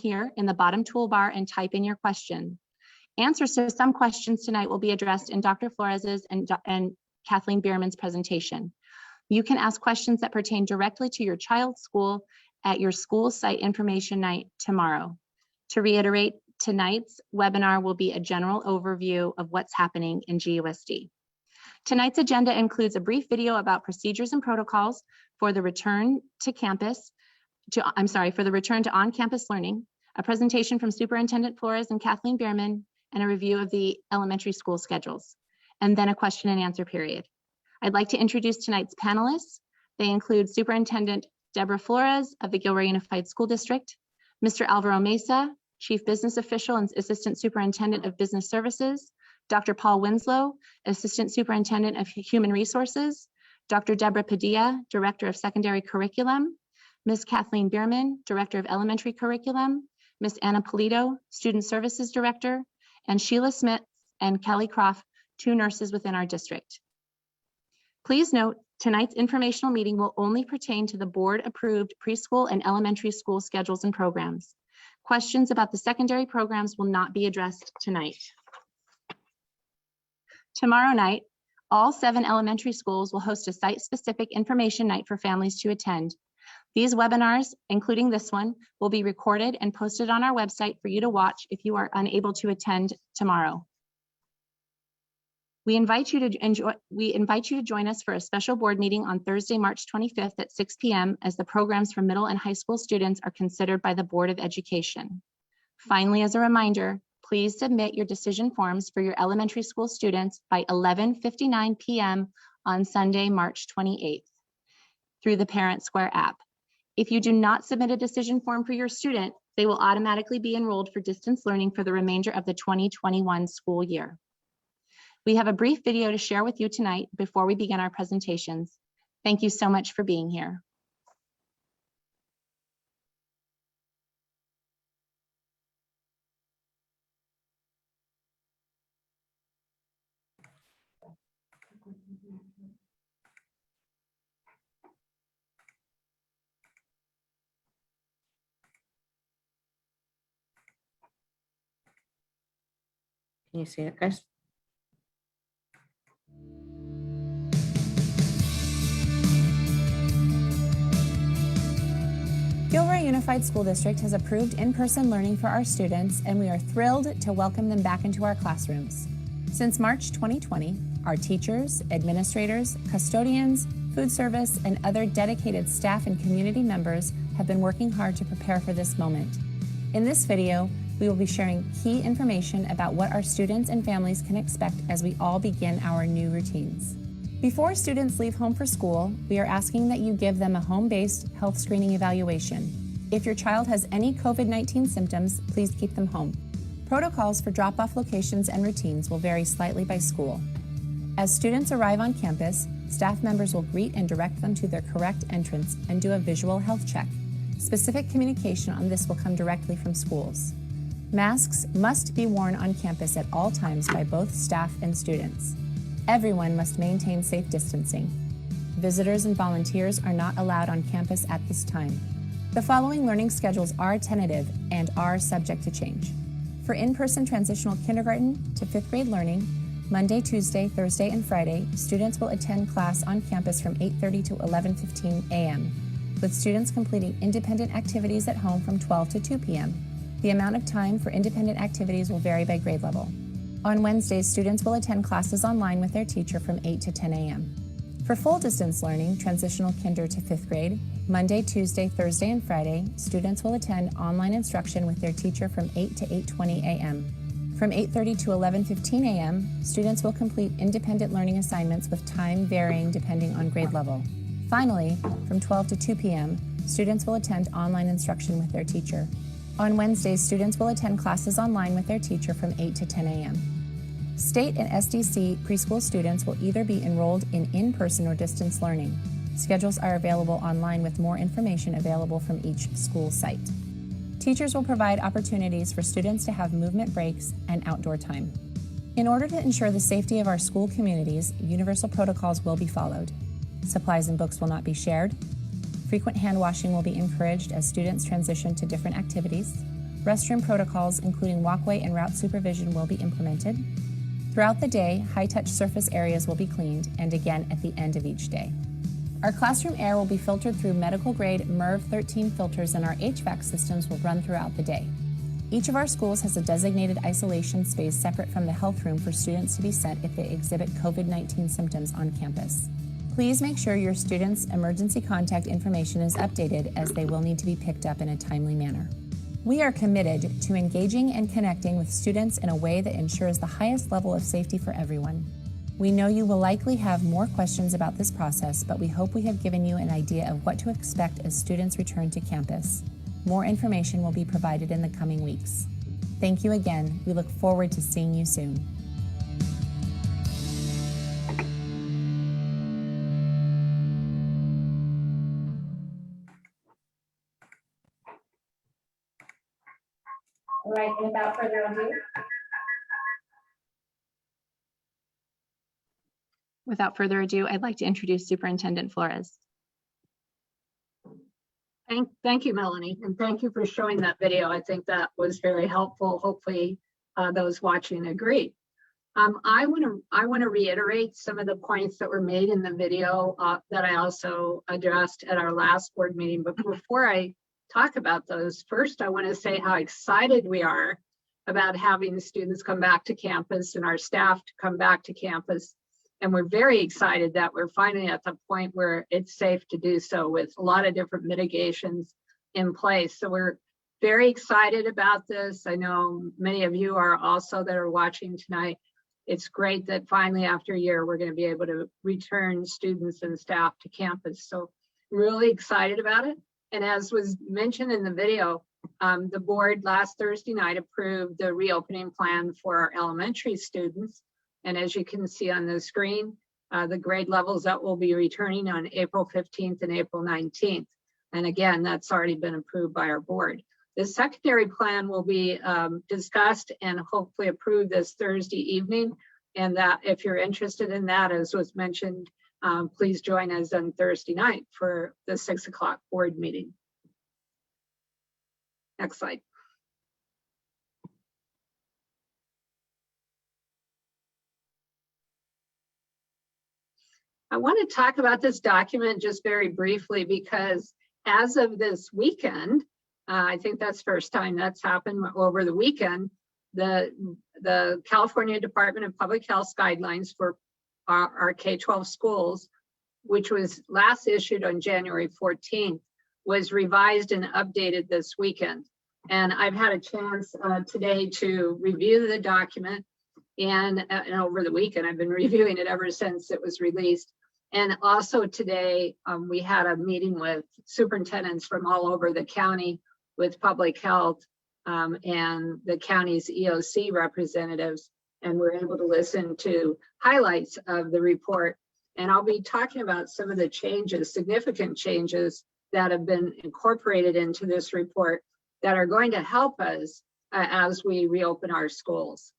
here in the bottom toolbar and type in your question. Answers to some questions tonight will be addressed in Dr. Flores's and Kathleen Bierman's presentation. You can ask questions that pertain directly to your child's school at your school site information night tomorrow. To reiterate, tonight's webinar will be a general overview of what's happening in GUSD. Tonight's agenda includes a brief video about procedures and protocols for the return to on-campus learning, a presentation from Superintendent Flores and Kathleen Bierman, and a review of the elementary school schedules, and then a question and answer period. I'd like to introduce tonight's panelists. They include Superintendent Deborah Flores of the Gilroy Unified School District, Mr. Alvaro Mesa, Chief Business Official and Assistant Superintendent of Business Services, Dr. Paul Winslow, Assistant Superintendent of Human Resources, Dr. Deborah Padilla, Director of Secondary Curriculum, Ms. Kathleen Bierman, Director of Elementary Curriculum, Ms. Anna Polito, Student Services Director, and Sheila Smith and Kelly Croft, 2 nurses within our district. Please note, tonight's informational meeting will only pertain to the board-approved preschool and elementary school schedules and programs. Questions about the secondary programs will not be addressed tonight. Tomorrow night, all 7 elementary schools will host a site-specific information night for families to attend. These webinars, including this one, will be recorded and posted on our website for you to watch if you are unable to attend tomorrow. We invite you to join us for a special board meeting on Thursday, March 25th at 6 p.m. as the programs for middle and high school students are considered by the Board of Education. Finally, as a reminder, please submit your decision forms for your elementary school students by 11:59 p.m. on Sunday, March 28th through the Parent Square app. If you do not submit a decision form for your student, they will automatically be enrolled for distance learning for the remainder of the 2021 school year. We have a brief video to share with you tonight before we begin our presentations. Thank you so much for being here. Can you see it, guys? Gilroy Unified School District has approved in-person learning for our students, and we are thrilled to welcome them back into our classrooms. Since March 2020, our teachers, administrators, custodians, food service, and other dedicated staff and community members have been working hard to prepare for this moment. In this video, we will be sharing key information about what our students and families can expect as we all begin our new routines. Before students leave home for school, we are asking that you give them a home-based health screening evaluation. If your child has any COVID-19 symptoms, please keep them home. Protocols for drop-off locations and routines will vary slightly by school. As students arrive on campus, staff members will greet and direct them to their correct entrance and do a visual health check. Specific communication on this will come directly from schools. Masks must be worn on campus at all times by both staff and students. Everyone must maintain safe distancing. Visitors and volunteers are not allowed on campus at this time. The following learning schedules are tentative and are subject to change. For in-person transitional kindergarten to 5th grade learning, Monday, Tuesday, Thursday, and Friday, students will attend class on campus from 8:30 to 11:15 a.m., with students completing independent activities at home from 12 to 2 p.m. The amount of time for independent activities will vary by grade level. On Wednesdays, students will attend classes online with their teacher from 8 to 10 a.m. For full distance learning, transitional kinder to 5th grade, Monday, Tuesday, Thursday, and Friday, students will attend online instruction with their teacher from 8 to 8:20 a.m. From 8:30 to 11:15 a.m., students will complete independent learning assignments with time varying depending on grade level. Finally, from 12 to 2 p.m., students will attend online instruction with their teacher. On Wednesdays, students will attend classes online with their teacher from 8 to 10 a.m. State and SDC preschool students will either be enrolled in in-person or distance learning. Schedules are available online with more information available from each school site. Teachers will provide opportunities for students to have movement breaks and outdoor time. In order to ensure the safety of our school communities, universal protocols will be followed. Supplies and books will not be shared. Frequent hand washing will be encouraged as students transition to different activities. Restroom protocols, including walkway and route supervision, will be implemented. Throughout the day, high-touch surface areas will be cleaned, and again at the end of each day. Our classroom air will be filtered through medical-grade MERV 13 filters, and our HVAC systems will run throughout the day. Each of our schools has a designated isolation space separate from the health room for students to be sent if they exhibit COVID-19 symptoms on campus. Please make sure your students' emergency contact information is updated, as they will need to be picked up in a timely manner. We are committed to engaging and connecting with students in a way that ensures the highest level of safety for everyone. We know you will likely have more questions about this process, but we hope we have given you an idea of what to expect as students return to campus. More information will be provided in the coming weeks. Thank you again. We look forward to seeing you soon. All right, without further ado. Without further ado, I'd like to introduce Superintendent Flores. Thank you, Melanie, and thank you for showing that video. I think that was very helpful. Hopefully, those watching agree. I want to reiterate some of the points that were made in the video that I also addressed at our last board meeting. But before I talk about those, first, I want to say how excited we are about having students come back to campus and our staff to come back to campus. And we're very excited that we're finally at the point where it's safe to do so, with a lot of different mitigations in place. So we're very excited about this. I know many of you are also that are watching tonight. It's great that finally, after a year, we're going to be able to return students and staff to campus. So really excited about it. And as was mentioned in the video, the board last Thursday night approved the reopening plan for our elementary students. And as you can see on the screen, the grade levels that will be returning on April 15th and April 19th. And again, that's already been approved by our board. The secondary plan will be discussed and hopefully approved this Thursday evening. And that if you're interested in that, as was mentioned, please join us on Thursday night for the 6 o'clock board meeting. Next slide. I want to talk about this document just very briefly, because as of this weekend, I think that's the first time that's happened over the weekend, the California Department of Public Health guidelines for our K-12 schools, which was last issued on January 14th, was revised and updated this weekend. And I've had a chance today to review the document, and over the weekend, I've been reviewing it ever since it was released. And also today, we had a meeting with superintendents from all over the county with public health and the county's EOC representatives, and we're able to listen to highlights of the report. And I'll be talking about some of the changes, significant changes that have been incorporated into this report that are going to help us as we reopen our schools.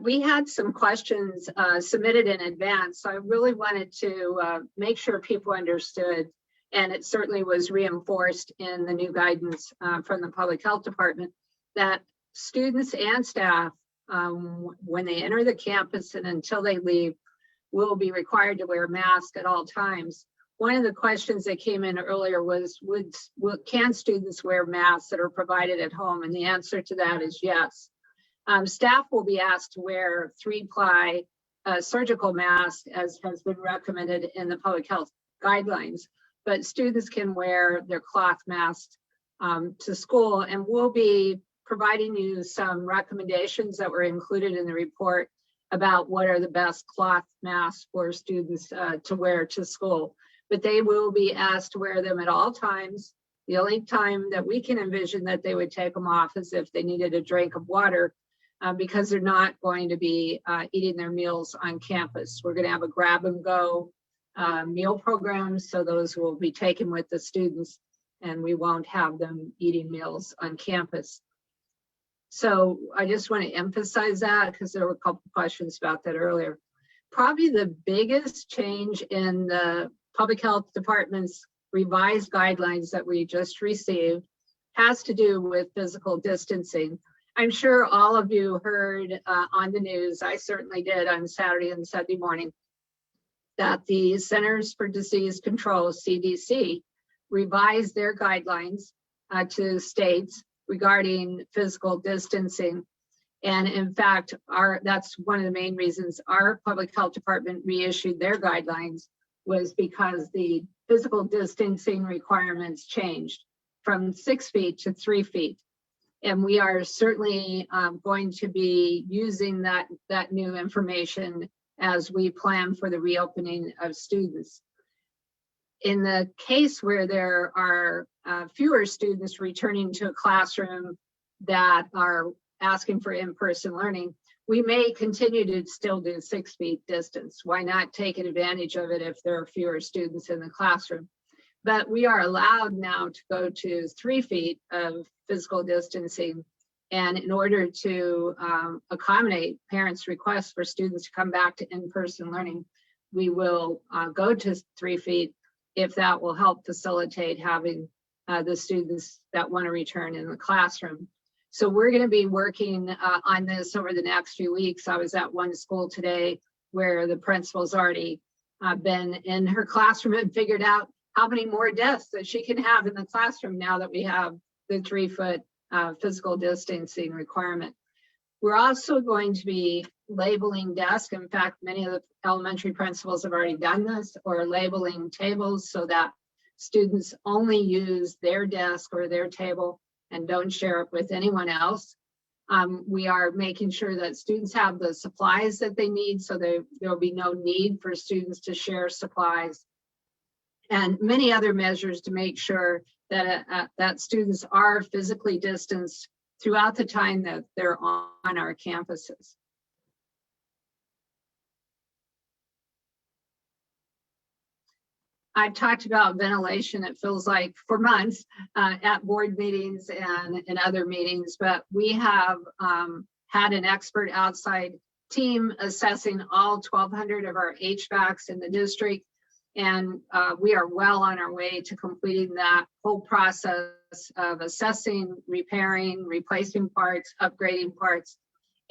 We had some questions submitted in advance, so I really wanted to make sure people understood, and it certainly was reinforced in the new guidance from the Public Health Department, that students and staff, when they enter the campus and until they leave, will be required to wear masks at all times. One of the questions that came in earlier was, can students wear masks that are provided at home? And the answer to that is yes. Staff will be asked to wear 3-ply surgical masks, as has been recommended in the public health guidelines, but students can wear their cloth masks to school, and we'll be providing you some recommendations that were included in the report about what are the best cloth masks for students to wear to school. But they will be asked to wear them at all times. The only time that we can envision that they would take them off is if they needed a drink of water, because they're not going to be eating their meals on campus. We're going to have a grab and go meal program, so those will be taken with the students, and we won't have them eating meals on campus. So I just want to emphasize that, because there were a couple questions about that earlier. Probably the biggest change in the Public Health Department's revised guidelines that we just received has to do with physical distancing. I'm sure all of you heard on the news, I certainly did on Saturday and Sunday morning, that the Centers for Disease Control, CDC, revised their guidelines to states regarding physical distancing. And in fact, that's one of the main reasons our Public Health Department reissued their guidelines, was because the physical distancing requirements changed from 6 feet to 3 feet. And we are certainly going to be using that new information as we plan for the reopening of students. In the case where there are fewer students returning to a classroom that are asking for in-person learning, we may continue to still do 6 feet distance. Why not take advantage of it if there are fewer students in the classroom? But we are allowed now to go to 3 feet of physical distancing. And in order to accommodate parents' requests for students to come back to in-person learning, we will go to 3 feet if that will help facilitate having the students that want to return in the classroom. So we're going to be working on this over the next few weeks. I was at one school today where the principal's already been in her classroom and figured out how many more desks that she can have in the classroom now that we have the 3 foot physical distancing requirement. We're also going to be labeling desks. In fact, many of the elementary principals have already done this, or labeling tables so that students only use their desk or their table and don't share it with anyone else. We are making sure that students have the supplies that they need, so there will be no need for students to share supplies, and many other measures to make sure that, that students are physically distanced throughout the time that they're on our campuses. I've talked about ventilation, it feels like, for months at board meetings and in other meetings, but we have had an expert outside team assessing all 1,200 of our HVACs in the district. And we are well on our way to completing that whole process of assessing, repairing, replacing parts, upgrading parts,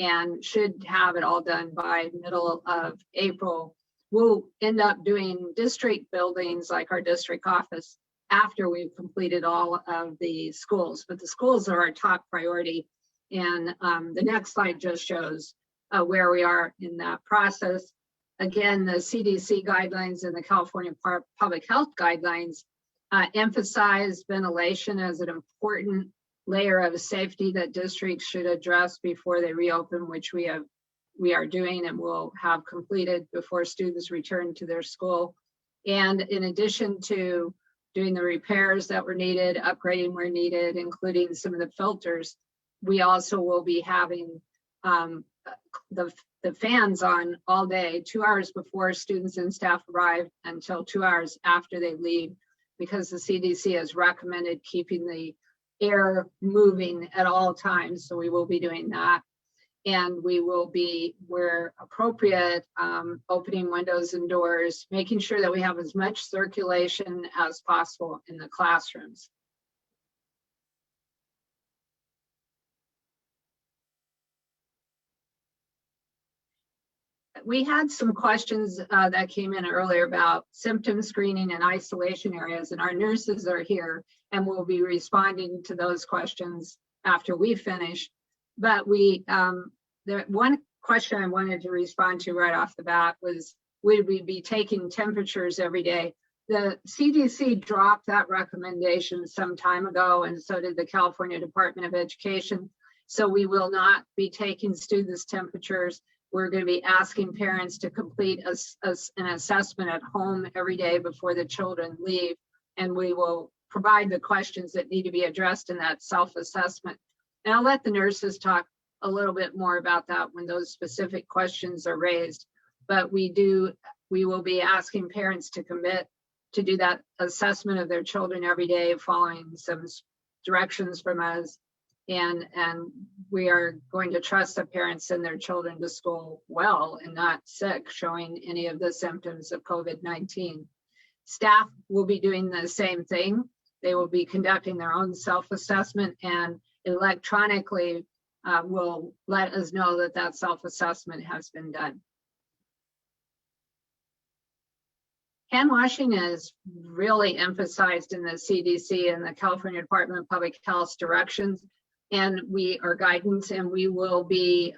and should have it all done by middle of April. We'll end up doing district buildings like our district office after we've completed all of the schools, but the schools are our top priority. And the next slide just shows where we are in that process. Again, the CDC guidelines and the California Public Health guidelines emphasize ventilation as an important layer of safety that districts should address before they reopen, which we are doing and will have completed before students return to their school. And in addition to doing the repairs that were needed, upgrading where needed, including some of the filters, we also will be having the fans on all day, 2 hours before students and staff arrive until 2 hours after they leave, because the CDC has recommended keeping the air moving at all times. So we will be doing that. And we will be, where appropriate, opening windows and doors, making sure that we have as much circulation as possible in the classrooms. We had some questions that came in earlier about symptom screening and isolation areas, and our nurses are here and will be responding to those questions after we finish. But the one question I wanted to respond to right off the bat was, would we be taking temperatures every day? The CDC dropped that recommendation some time ago, and so did the California Department of Education. So we will not be taking students' temperatures. We're going to be asking parents to complete an assessment at home every day before the children leave, and we will provide the questions that need to be addressed in that self-assessment. And I'll let the nurses talk a little bit more about that when those specific questions are raised. But we will be asking parents to commit to do that assessment of their children every day, following some directions from us. and we are going to trust the parents send their children to school well and not sick, showing any of the symptoms of COVID-19. Staff will be doing the same thing. They will be conducting their own self-assessment and electronically will let us know that that self-assessment has been done. Hand washing is really emphasized in the CDC and the California Department of Public Health's directions and our guidance, and we will be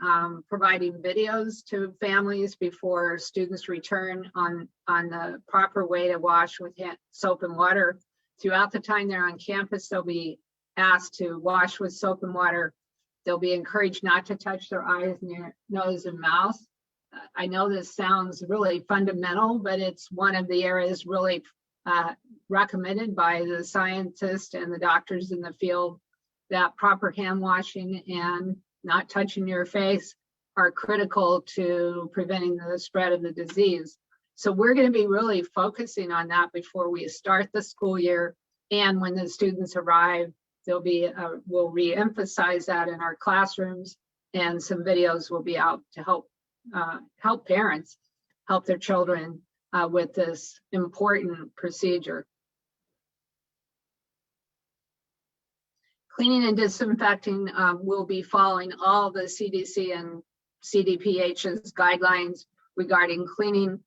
providing videos to families before students return on the proper way to wash with soap and water. Throughout the time they're on campus, they'll be asked to wash with soap and water. They'll be encouraged not to touch their eyes, nose, and mouth. I know this sounds really fundamental, but it's one of the areas really recommended by the scientists and the doctors in the field, that proper hand washing and not touching your face are critical to preventing the spread of the disease. So we're going to be really focusing on that before we start the school year. And when the students arrive, there'll be, we'll re-emphasize that in our classrooms, and some videos will be out to help parents help their children with this important procedure. Cleaning and disinfecting will be following all the CDC and CDPH's guidelines regarding cleaning.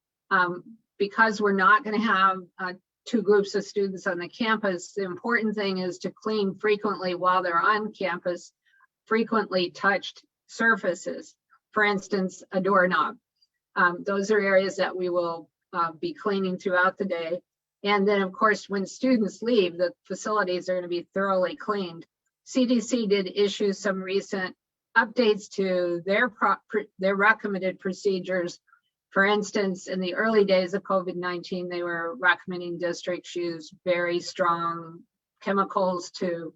Because we're not going to have two groups of students on the campus, the important thing is to clean frequently while they're on campus, frequently touched surfaces. For instance, a doorknob. Those are areas that we will be cleaning throughout the day. And then, of course, when students leave, the facilities are going to be thoroughly cleaned. CDC did issue some recent updates to their recommended procedures. For instance, in the early days of COVID-19, they were recommending districts use very strong chemicals to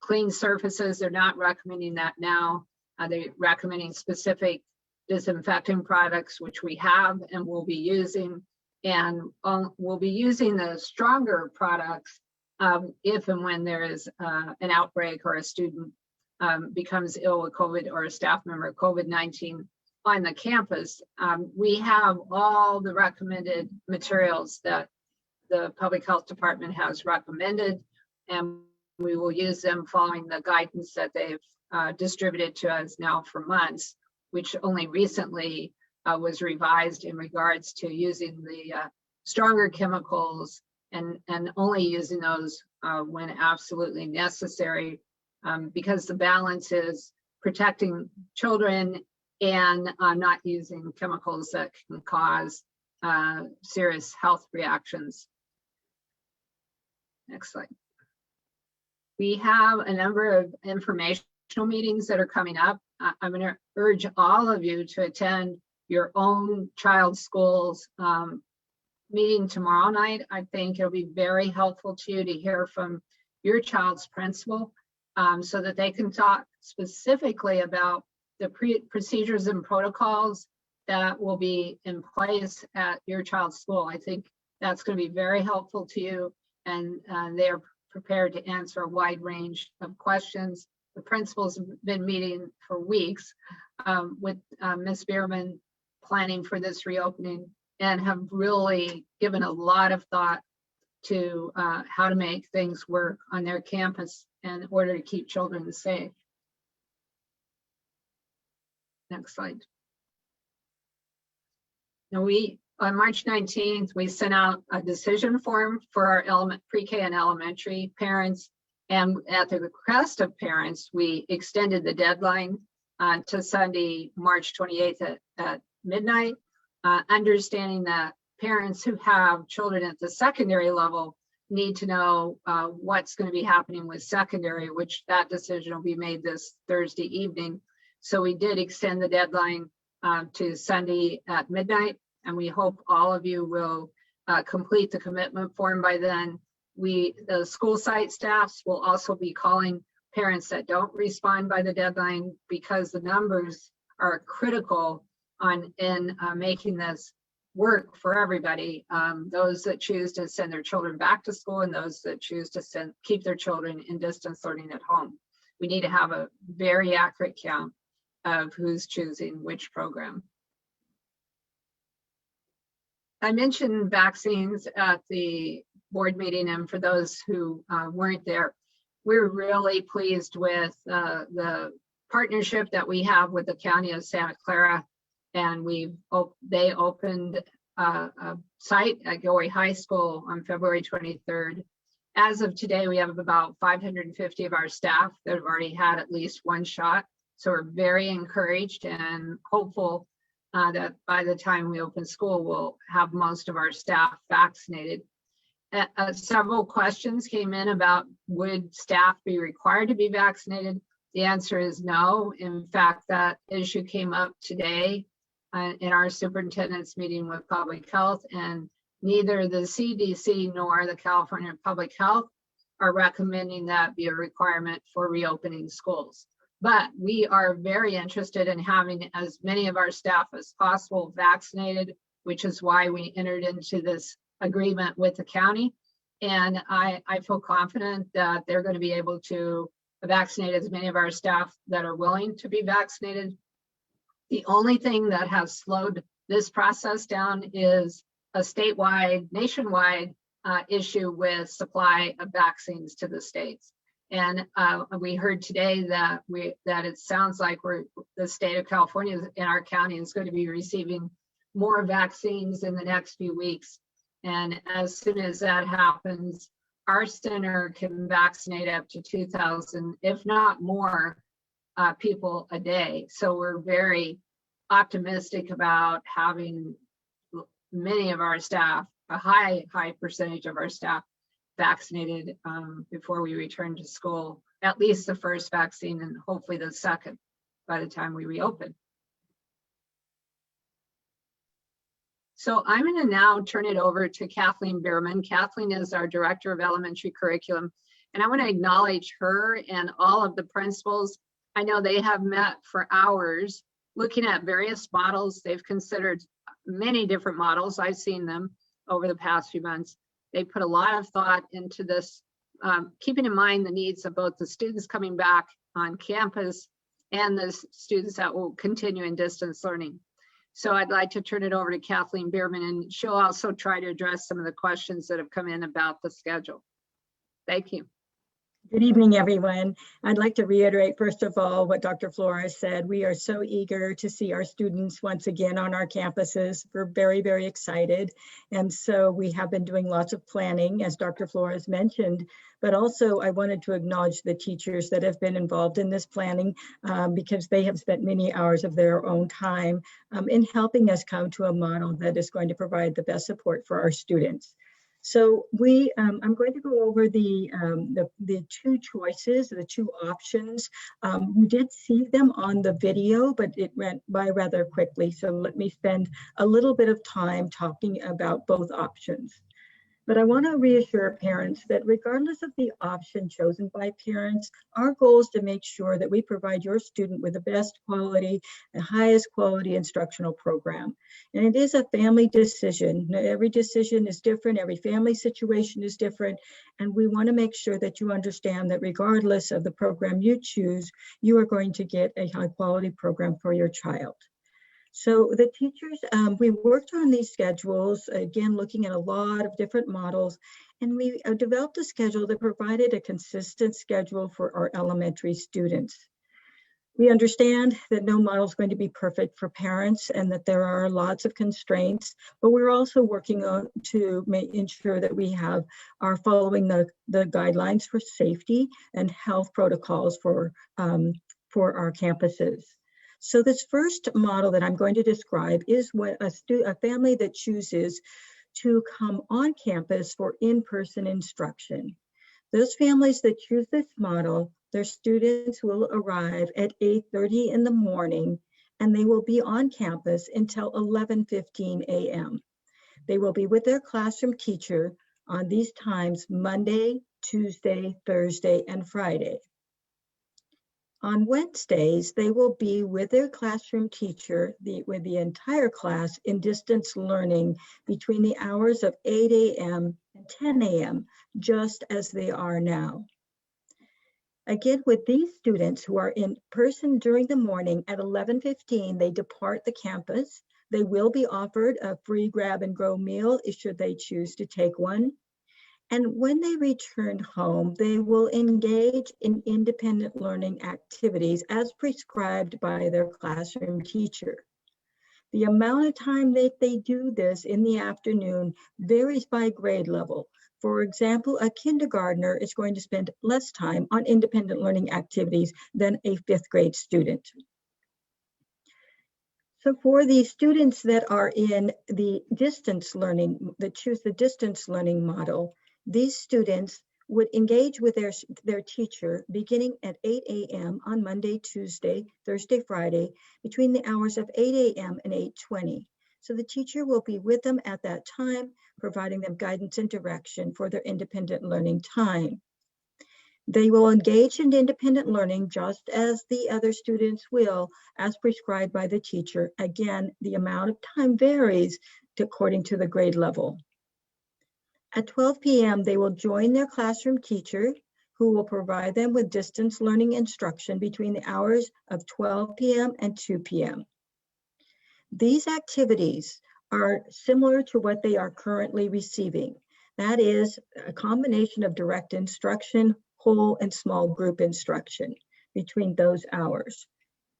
clean surfaces. They're not recommending that now. They're recommending specific disinfecting products, which we have and will be using. And we'll be using the stronger products if and when there is an outbreak or a student becomes ill with COVID or a staff member of COVID-19 on the campus. We have all the recommended materials that the Public Health Department has recommended, and we will use them following the guidance that they've distributed to us now for months, which only recently was revised in regards to using the stronger chemicals and only using those when absolutely necessary, because the balance is protecting children and not using chemicals that can cause serious health reactions. Next slide. We have a number of informational meetings that are coming up. I'm going to urge all of you to attend your own child's school's meeting tomorrow night. I think it'll be very helpful to you to hear from your child's principal so that they can talk specifically about the procedures and protocols that will be in place at your child's school. I think that's going to be very helpful to you, and they're prepared to answer a wide range of questions. The principals have been meeting for weeks with Ms. Bierman planning for this reopening, and have really given a lot of thought to how to make things work on their campus in order to keep children safe. Next slide. Now on March 19th, we sent out a decision form for our pre-K and elementary parents. And at the request of parents, we extended the deadline to Sunday, March 28th at midnight, understanding that parents who have children at the secondary level need to know what's going to be happening with secondary, which that decision will be made this Thursday evening. So we did extend the deadline to Sunday at midnight, and we hope all of you will complete the commitment form by then. The school site staffs will also be calling parents that don't respond by the deadline, because the numbers are critical in making this work for everybody. Those that choose to send their children back to school and those that choose to keep their children in distance learning at home. we need to have a very accurate count of who's choosing which program. I mentioned vaccines at the board meeting, and for those who weren't there, we're really pleased with the partnership that we have with the County of Santa Clara, and they opened a site at Gilroy High School on February 23rd. As of today, we have about 550 of our staff that have already had at least one shot. So we're very encouraged and hopeful that by the time we open school, we'll have most of our staff vaccinated. Several questions came in about would staff be required to be vaccinated? The answer is no. In fact, that issue came up today in our superintendent's meeting with public health, and neither the CDC nor the California Public Health are recommending that be a requirement for reopening schools. But we are very interested in having as many of our staff as possible vaccinated, which is why we entered into this agreement with the county. And I feel confident that they're going to be able to vaccinate as many of our staff that are willing to be vaccinated. The only thing that has slowed this process down is a statewide, nationwide issue with supply of vaccines to the states. And we heard today that it sounds like the state of California in our county is going to be receiving more vaccines in the next few weeks. And as soon as that happens, our center can vaccinate up to 2,000, if not more, people a day. So we're very optimistic about having many of our staff, a high percentage of our staff vaccinated before we return to school, at least the first vaccine and hopefully the second by the time we reopen. So I'm going to now turn it over to Kathleen Bierman. Kathleen is our Director of Elementary Curriculum, and I want to acknowledge her and all of the principals. I know they have met for hours looking at various models. They've considered many different models. I've seen them over the past few months. They put a lot of thought into this, keeping in mind the needs of both the students coming back on campus and the students that will continue in distance learning. So I'd like to turn it over to Kathleen Bierman, and she'll also try to address some of the questions that have come in about the schedule. Thank you. Good evening, everyone. I'd like to reiterate, first of all, what Dr. Flores said. We are so eager to see our students once again on our campuses. We're very, very excited. And so we have been doing lots of planning, as Dr. Flores mentioned, but also I wanted to acknowledge the teachers that have been involved in this planning because they have spent many hours of their own time in helping us come to a model that is going to provide the best support for our students. So I'm going to go over the two choices, the two options. You did see them on the video, but it went by rather quickly. So let me spend a little bit of time talking about both options. But I want to reassure parents that regardless of the option chosen by parents, our goal is to make sure that we provide your student with the best quality and highest quality instructional program. And it is a family decision. Every decision is different. Every family situation is different. And we want to make sure that you understand that regardless of the program you choose, you are going to get a high quality program for your child. So the teachers, we worked on these schedules, again, looking at a lot of different models, and we developed a schedule that provided a consistent schedule for our elementary students. We understand that no model is going to be perfect for parents and that there are lots of constraints, but we're also working on to ensure that we are following the guidelines for safety and health protocols for our campuses. So this first model that I'm going to describe is what a family that chooses to come on campus for in-person instruction. Those families that choose this model, their students will arrive at 8:30 in the morning and they will be on campus until 11:15 a.m. They will be with their classroom teacher on these times, Monday, Tuesday, Thursday, and Friday. On Wednesdays, they will be with their classroom teacher, with the entire class in distance learning between the hours of 8 a.m. and 10 a.m., just as they are now. Again, with these students who are in person during the morning at 11:15, they depart the campus. They will be offered a free grab and go meal should they choose to take one. And when they return home, they will engage in independent learning activities as prescribed by their classroom teacher. The amount of time that they do this in the afternoon varies by grade level. For example, a kindergartner is going to spend less time on independent learning activities than a 5th grade student. So for the students that are in the distance learning, that choose the distance learning model, these students would engage with their teacher beginning at 8 a.m. on Monday, Tuesday, Thursday, Friday, between the hours of 8 a.m. and 8:20. So the teacher will be with them at that time, providing them guidance and direction for their independent learning time. They will engage in independent learning just as the other students will, as prescribed by the teacher. Again, the amount of time varies according to the grade level. At 12 p.m., they will join their classroom teacher, who will provide them with distance learning instruction between the hours of 12 p.m. and 2 p.m. These activities are similar to what they are currently receiving. That is a combination of direct instruction, whole and small group instruction between those hours.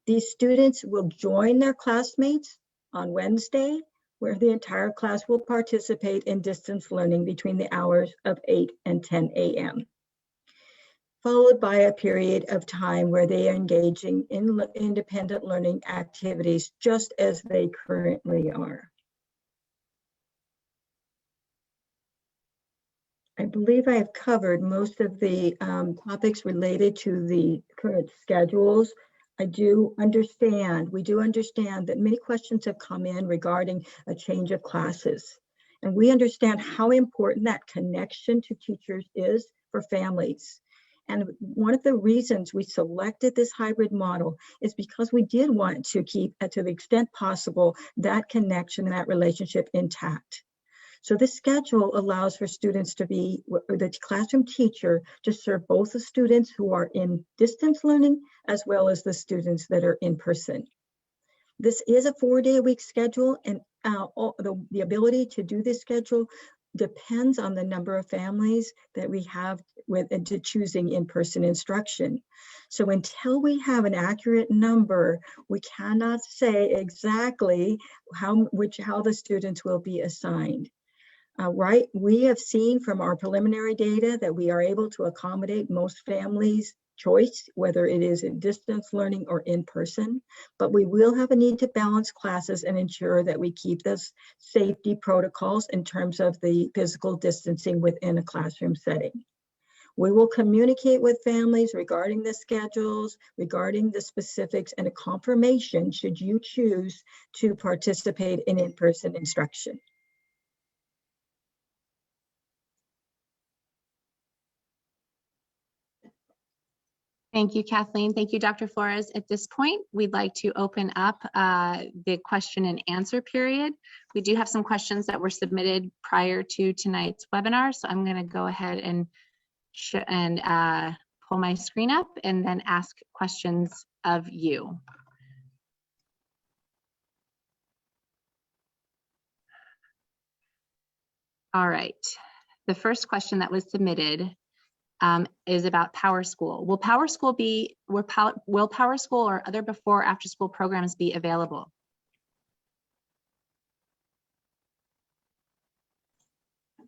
These students will join their classmates on Wednesday, where the entire class will participate in distance learning between the hours of 8 and 10 a.m., followed by a period of time where they are engaging in independent learning activities just as they currently are. I believe I have covered most of the topics related to the current schedules. We do understand that many questions have come in regarding a change of classes. And we understand how important that connection to teachers is for families. And one of the reasons we selected this hybrid model is because we did want to keep, to the extent possible, that connection and that relationship intact. So this schedule allows for students to be, the classroom teacher to serve both the students who are in distance learning as well as the students that are in person. This is a 4-day-a-week schedule, and the ability to do this schedule depends on the number of families that we have to choosing in-person instruction. So until we have an accurate number, we cannot say exactly how the students will be assigned. Right, we have seen from our preliminary data that we are able to accommodate most families' choice, whether it is in distance learning or in person, but we will have a need to balance classes and ensure that we keep those safety protocols in terms of the physical distancing within a classroom setting. We will communicate with families regarding the schedules, regarding the specifics, and a confirmation should you choose to participate in in-person instruction. Thank you, Kathleen. Thank you, Dr. Flores. At this point, we'd like to open up the question and answer period. We do have some questions that were submitted prior to tonight's webinar, so I'm going to go ahead and pull my screen up and then ask questions of you. All right. The first question that was submitted is about PowerSchool. Will PowerSchool or other before or after school programs be available?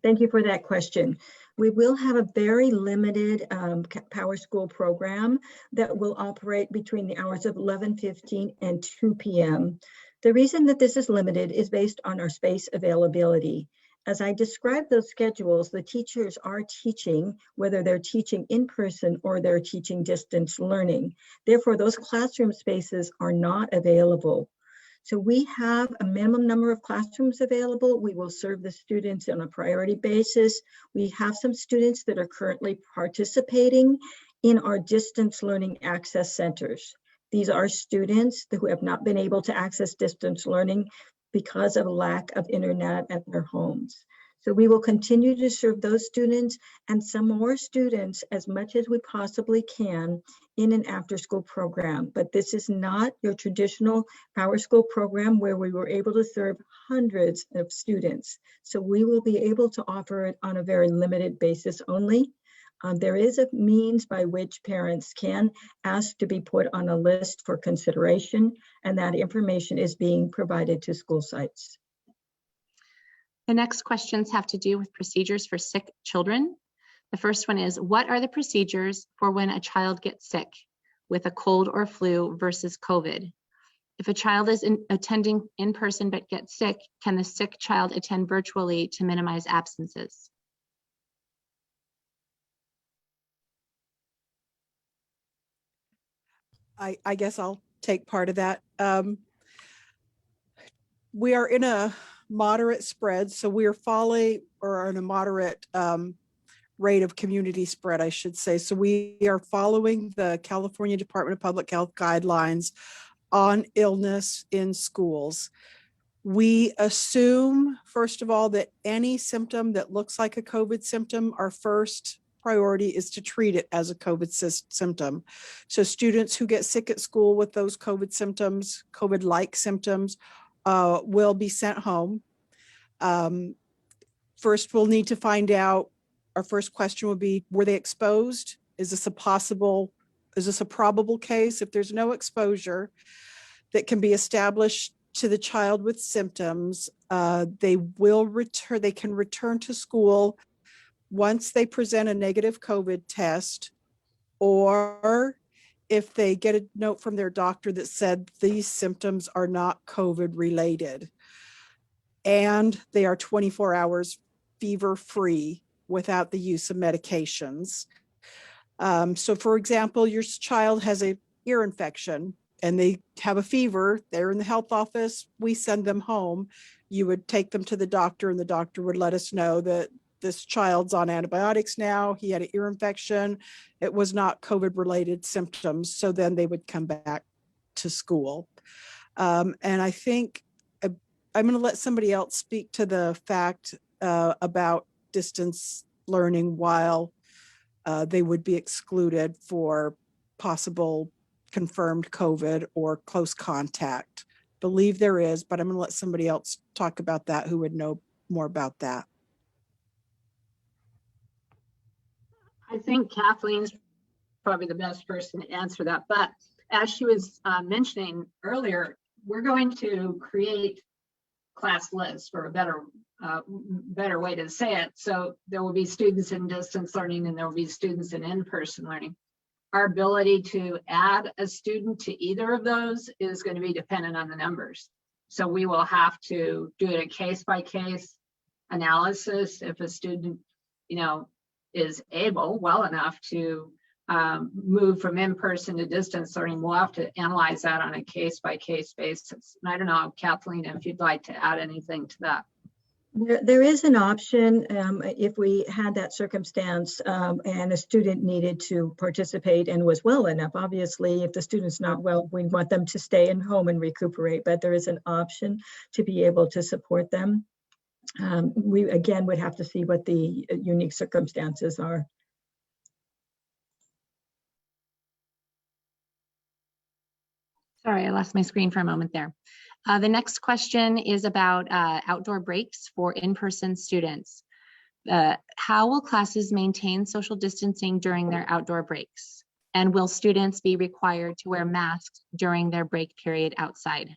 Thank you for that question. We will have a very limited PowerSchool program that will operate between the hours of 11:15 and 2 p.m. The reason that this is limited is based on our space availability. As I describe those schedules, the teachers are teaching, whether they're teaching in person or they're teaching distance learning. Therefore, those classroom spaces are not available. So we have a minimum number of classrooms available. We will serve the students on a priority basis. We have some students that are currently participating in our distance learning access centers. These are students who have not been able to access distance learning because of a lack of internet at their homes. So we will continue to serve those students and some more students as much as we possibly can in an after-school program. But this is not your traditional Power School program where we were able to serve hundreds of students. So we will be able to offer it on a very limited basis only. There is a means by which parents can ask to be put on a list for consideration, and that information is being provided to school sites. The next questions have to do with procedures for sick children. The first one is, what are the procedures for when a child gets sick with a cold or flu versus COVID? If a child is attending in person but gets sick, can the sick child attend virtually to minimize absences? I guess I'll take part of that. We are in a moderate spread, so we are in a moderate rate of community spread, I should say. So we are following the California Department of Public Health guidelines on illness in schools. We assume, first of all, that any symptom that looks like a COVID symptom, our first priority is to treat it as a COVID symptom. So students who get sick at school with those COVID symptoms, COVID-like symptoms, will be sent home. First, we'll need to find out, our first question will be, were they exposed? Is this a probable case? If there's no exposure that can be established to the child with symptoms, they can return to school once they present a negative COVID test, or if they get a note from their doctor that said these symptoms are not COVID related, and they are 24 hours fever-free without the use of medications. So for example, your child has an ear infection and they have a fever, they're in the health office, we send them home. You would take them to the doctor and the doctor would let us know that this child's on antibiotics now, he had an ear infection, it was not COVID-related symptoms, so then they would come back to school. And I think I'm going to let somebody else speak to the fact about distance learning while they would be excluded for possible confirmed COVID or close contact. Believe there is, but I'm going to let somebody else talk about that who would know more about that. I think Kathleen's probably the best person to answer that. But as she was mentioning earlier, we're going to create class lists, for a better way to say it. So there will be students in distance learning and there will be students in in-person learning. Our ability to add a student to either of those is going to be dependent on the numbers. So we will have to do it a case-by-case analysis. If a student, is well enough to move from in-person to distance learning, we'll have to analyze that on a case-by-case basis. And I don't know, Kathleen, if you'd like to add anything to that. There is an option if we had that circumstance and a student needed to participate and was well enough. Obviously, if the student's not well, we want them to stay in home and recuperate, but there is an option to be able to support them. We again would have to see what the unique circumstances are. Sorry, I lost my screen for a moment there. The next question is about outdoor breaks for in-person students. How will classes maintain social distancing during their outdoor breaks? And will students be required to wear masks during their break period outside?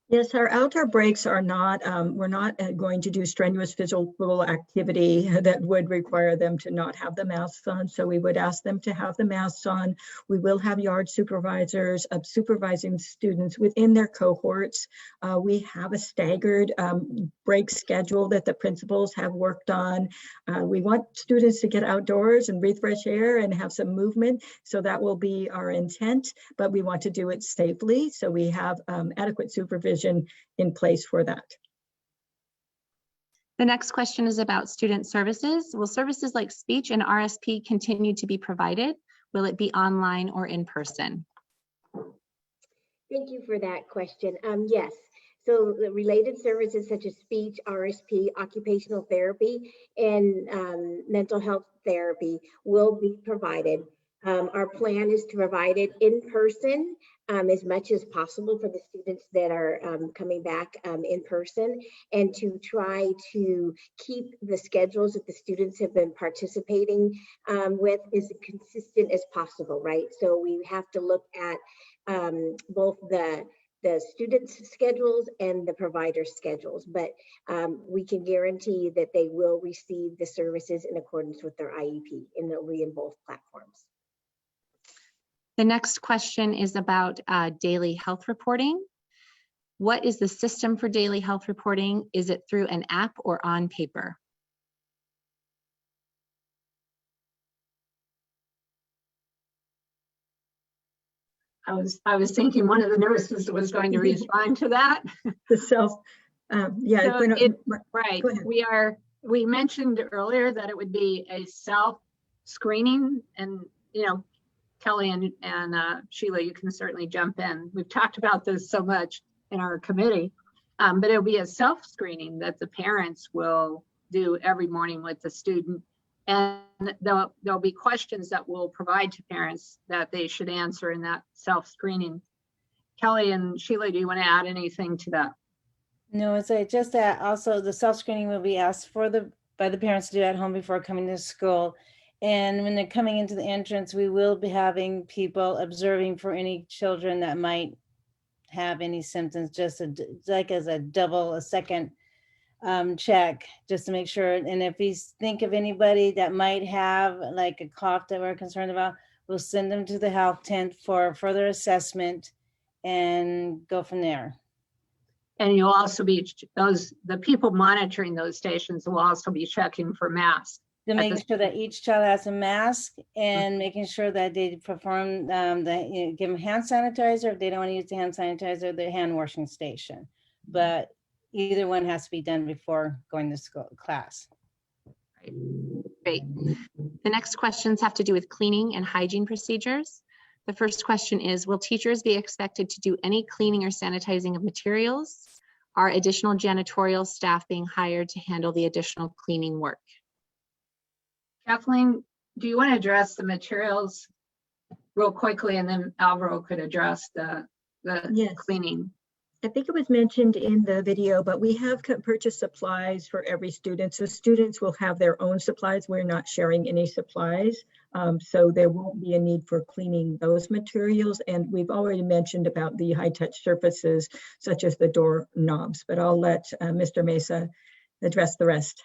Yes, our outdoor breaks are not, we're not going to do strenuous physical activity that would require them to not have the masks on. So we would ask them to have the masks on. We will have yard supervisors supervising students within their cohorts. We have a staggered break schedule that the principals have worked on. We want students to get outdoors and breathe fresh air and have some movement. So that will be our intent, but we want to do it safely. So we have adequate supervision in place for that. The next question is about student services. Will services like speech and RSP continue to be provided? Will it be online or in person? Thank you for that question. Yes, So the related services such as speech, RSP, occupational therapy, and mental health therapy will be provided. Our plan is to provide it in person as much as possible for the students that are coming back in person, and to try to keep the schedules that the students have been participating with as consistent as possible, right? So we have to look at both the students' schedules and the providers' schedules, but we can guarantee that they will receive the services in accordance with their IEP, and they'll be in both platforms. The next question is about daily health reporting. What is the system for daily health reporting? Is it through an app or on paper? I was thinking one of the nurses was going to respond to that. The self, yeah. So right, we mentioned earlier that it would be a self-screening, and Kelly and Sheila, you can certainly jump in. We've talked about this so much in our committee, but it'll be a self-screening that the parents will do every morning with the student. And there'll be questions that we'll provide to parents that they should answer in that self-screening. Kelly and Sheila, do you want to add anything to that? No, it's just that also the self-screening will be asked by the parents to do at home before coming to school. And when they're coming into the entrance, we will be having people observing for any children that might have any symptoms, just like as a second check, just to make sure. And if we think of anybody that might have like a cough that we're concerned about, we'll send them to the health tent for further assessment and go from there. And you'll also be, the people monitoring those stations will also be checking for masks. To make sure that each child has a mask, and making sure that they perform, give them hand sanitizer if they don't want to use the hand sanitizer, the hand washing station. But either one has to be done before going to school class. Great. The next questions have to do with cleaning and hygiene procedures. The first question is, will teachers be expected to do any cleaning or sanitizing of materials? Are additional janitorial staff being hired to handle the additional cleaning work? Kathleen, do you want to address the materials real quickly, and then Alvaro could address the Yes. cleaning? I think it was mentioned in the video, but we have purchased supplies for every student. So students will have their own supplies. We're not sharing any supplies. So there won't be a need for cleaning those materials. And we've already mentioned about the high touch surfaces, such as the door knobs, but I'll let Mr. Mesa address the rest.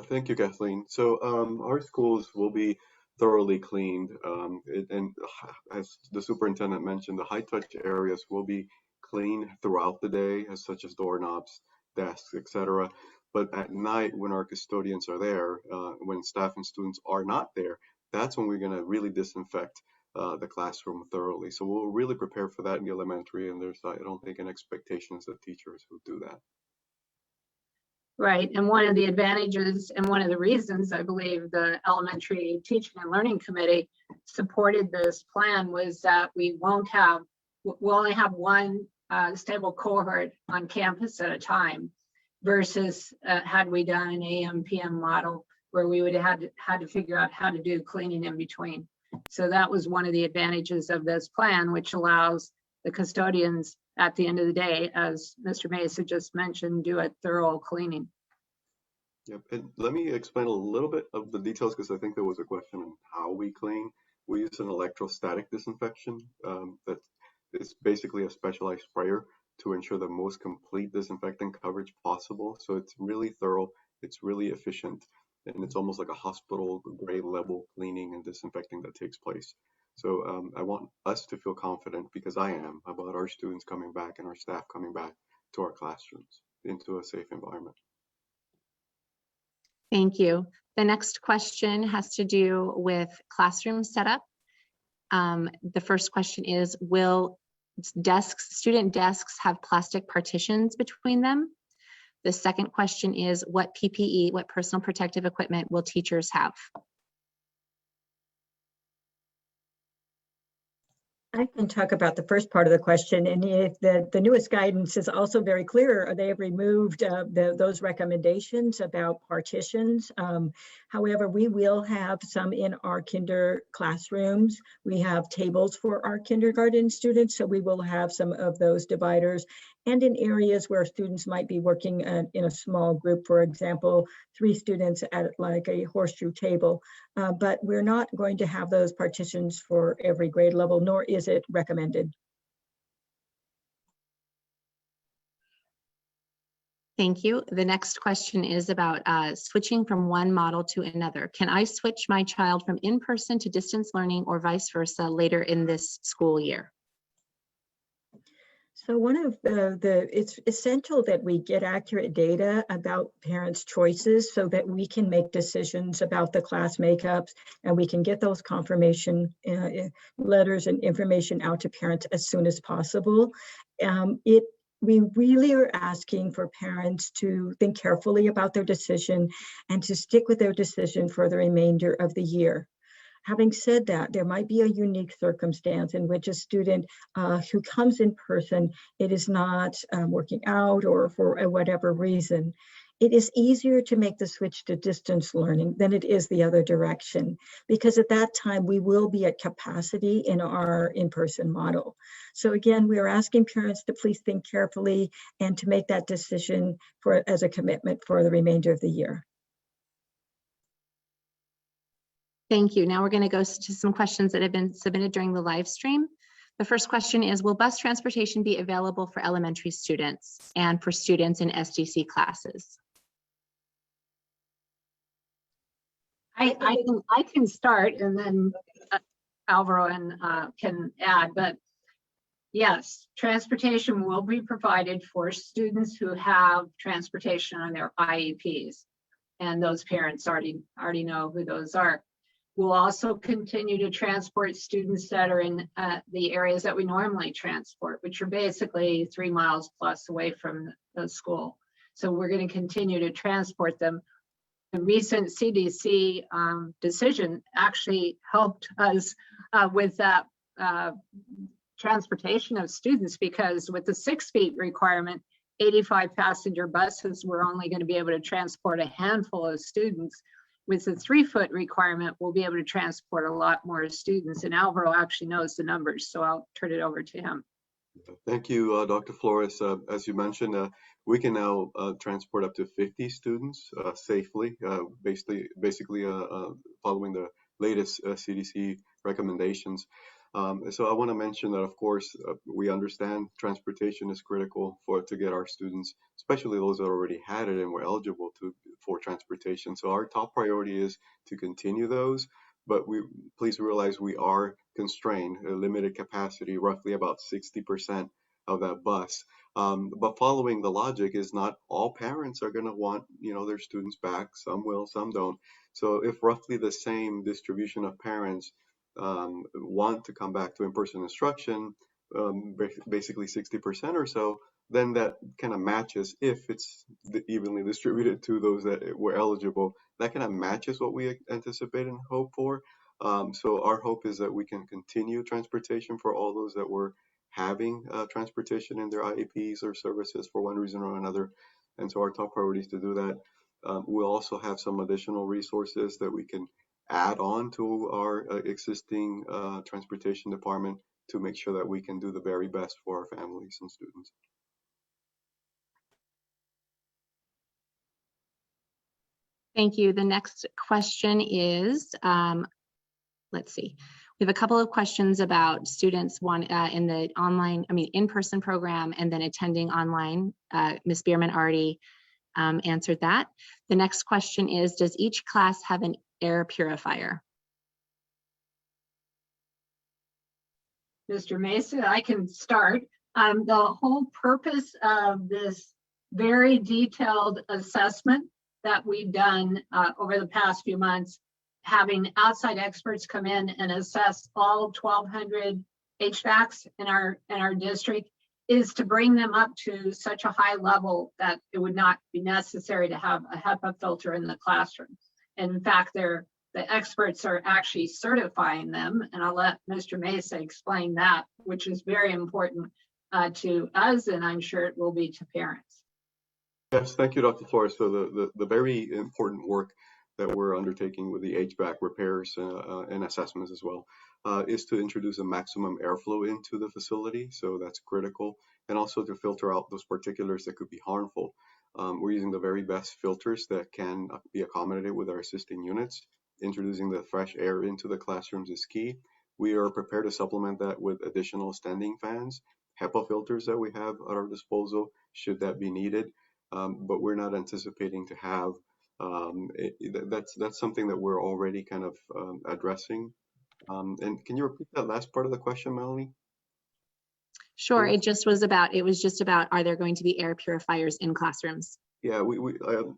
Thank you, Kathleen. So our schools will be thoroughly cleaned. And as the superintendent mentioned, the high touch areas will be clean throughout the day, such as doorknobs, desks, etc. But at night, when our custodians are there, when staff and students are not there, that's when we're going to really disinfect the classroom thoroughly. So we'll really prepare for that in the elementary, and there's, I don't think, an expectation that teachers will do that. Right, and one of the advantages and one of the reasons I believe the Elementary Teaching and Learning Committee supported this plan was that we'll only have one stable cohort on campus at a time, versus had we done an AM/PM model where we would have had to figure out how to do cleaning in between. So that was one of the advantages of this plan, which allows the custodians at the end of the day, as Mr. Mesa just mentioned, do a thorough cleaning. Yep, and let me explain a little bit of the details, because I think there was a question on how we clean. We use an electrostatic disinfection that is basically a specialized sprayer to ensure the most complete disinfectant coverage possible. So it's really thorough, it's really efficient, and it's almost like a hospital grade level cleaning and disinfecting that takes place. So I want us to feel confident, because I am, about our students coming back and our staff coming back to our classrooms into a safe environment. Thank you. The next question has to do with classroom setup. The first question is, will student desks have plastic partitions between them? The second question is, what PPE, what personal protective equipment will teachers have? I can talk about the first part of the question, and if the newest guidance is also very clear. They have removed those recommendations about partitions. However, we will have some in our kinder classrooms. We have tables for our kindergarten students, so we will have some of those dividers. And in areas where students might be working in a small group, for example, 3 students at like a horseshoe table. But we're not going to have those partitions for every grade level, nor is it recommended. Thank you. The next question is about switching from one model to another. Can I switch my child from in-person to distance learning or vice versa later in this school year? So one of it's essential that we get accurate data about parents' choices so that we can make decisions about the class makeups, and we can get those confirmation letters and information out to parents as soon as possible. We really are asking for parents to think carefully about their decision and to stick with their decision for the remainder of the year. Having said that, there might be a unique circumstance in which a student who comes in person, it is not working out or for whatever reason. It is easier to make the switch to distance learning than it is the other direction, because at that time we will be at capacity in our in-person model. So again, we are asking parents to please think carefully and to make that decision as a commitment for the remainder of the year. Thank you. Now we're going to go to some questions that have been submitted during the live stream. The first question is, will bus transportation be available for elementary students and for students in SDC classes? I can start, and then Alvaro can add, but yes, transportation will be provided for students who have transportation on their IEPs, and those parents already know who those are. We'll also continue to transport students that are in the areas that we normally transport, which are basically 3 miles plus away from the school. So we're going to continue to transport them. The recent CDC decision actually helped us with that transportation of students, because with the 6 feet requirement, 85 passenger buses were only going to be able to transport a handful of students. With the 3-foot requirement, we'll be able to transport a lot more students, and Alvaro actually knows the numbers, so I'll turn it over to him. Thank you, Dr. Flores. As you mentioned, we can now transport up to 50 students safely, basically following the latest CDC recommendations. So I want to mention that, of course, we understand transportation is critical to get our students, especially those that already had it and were eligible for transportation. So our top priority is to continue those, but please realize we are constrained, a limited capacity, roughly about 60% of that bus. But following the logic is not all parents are going to want, their students back. Some will, some don't. So if roughly the same distribution of parents want to come back to in-person instruction, basically 60% or so, then that kind of matches, if it's evenly distributed to those that were eligible, that kind of matches what we anticipate and hope for. So our hope is that we can continue transportation for all those that were having transportation in their IEPs or services for one reason or another. And so our top priority is to do that. We'll also have some additional resources that we can add on to our existing transportation department to make sure that we can do the very best for our families and students. Thank you. The next question is, let's see. We have a couple of questions about students in the in-person program and then attending online. Ms. Bierman already answered that. The next question is, does each class have an air purifier? Mr. Mason, I can start. The whole purpose of this very detailed assessment that we've done over the past few months, having outside experts come in and assess all 1,200 HVACs in our district, is to bring them up to such a high level that it would not be necessary to have a HEPA filter in the classroom. And in fact, they're the experts are actually certifying them. And I'll let Mr. Mesa explain that, which is very important to us, and I'm sure it will be to parents. Yes, thank you, Dr. Flores. So the very important work that we're undertaking with the HVAC repairs and assessments as well is to introduce a maximum airflow into the facility. So that's critical. And also to filter out those particulars that could be harmful. We're using the very best filters that can be accommodated with our existing units. Introducing the fresh air into the classrooms is key. We are prepared to supplement that with additional standing fans, HEPA filters that we have at our disposal should that be needed. But we're not anticipating to have, that's something that we're already kind of addressing. And can you repeat that last part of the question, Melanie? Sure, it was just about, are there going to be air purifiers in classrooms? Yeah,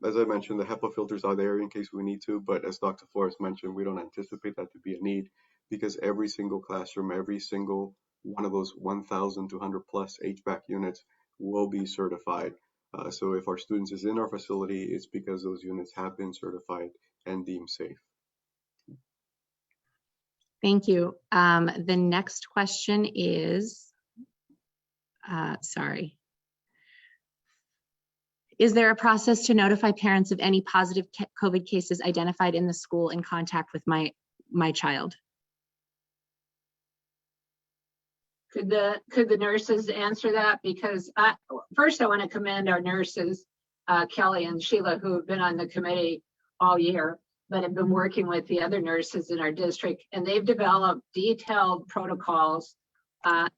as I mentioned, the HEPA filters are there in case we need to, but as Dr. Flores mentioned, we don't anticipate that to be a need because every single classroom, every single one of those 1,200 plus HVAC units will be certified. So if our students is in our facility, it's because those units have been certified and deemed safe. Thank you. The next question is, sorry. Is there a process to notify parents of any positive COVID cases identified in the school in contact with my child? Could the nurses answer that? Because first I want to commend our nurses, Kelly and Sheila, who have been on the committee all year, but have been working with the other nurses in our district, and they've developed detailed protocols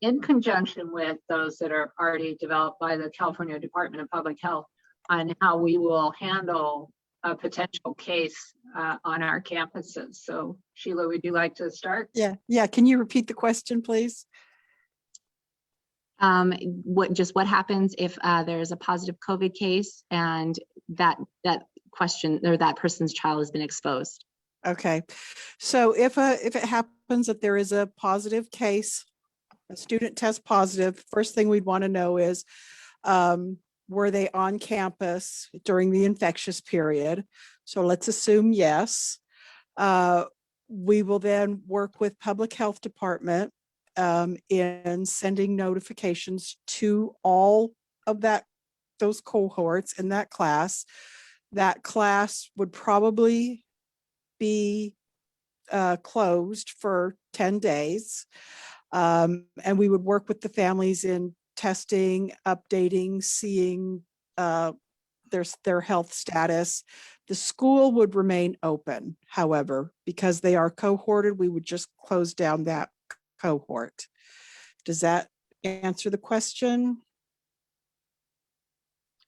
in conjunction with those that are already developed by the California Department of Public Health on how we will handle a potential case on our campuses. So Sheila, would you like to start? Yeah. Can you repeat the question, please? What happens if there's a positive COVID case and that question or that person's child has been exposed? Okay, so if it happens that there is a positive case, a student test positive, first thing we'd want to know is, were they on campus during the infectious period? So let's assume yes. We will then work with Public Health Department in sending notifications to all of those cohorts in that class. That class would probably be closed for 10 days. And we would work with the families in testing, updating, seeing their health status. The school would remain open, however, because they are cohorted, we would just close down that cohort. Does that answer the question?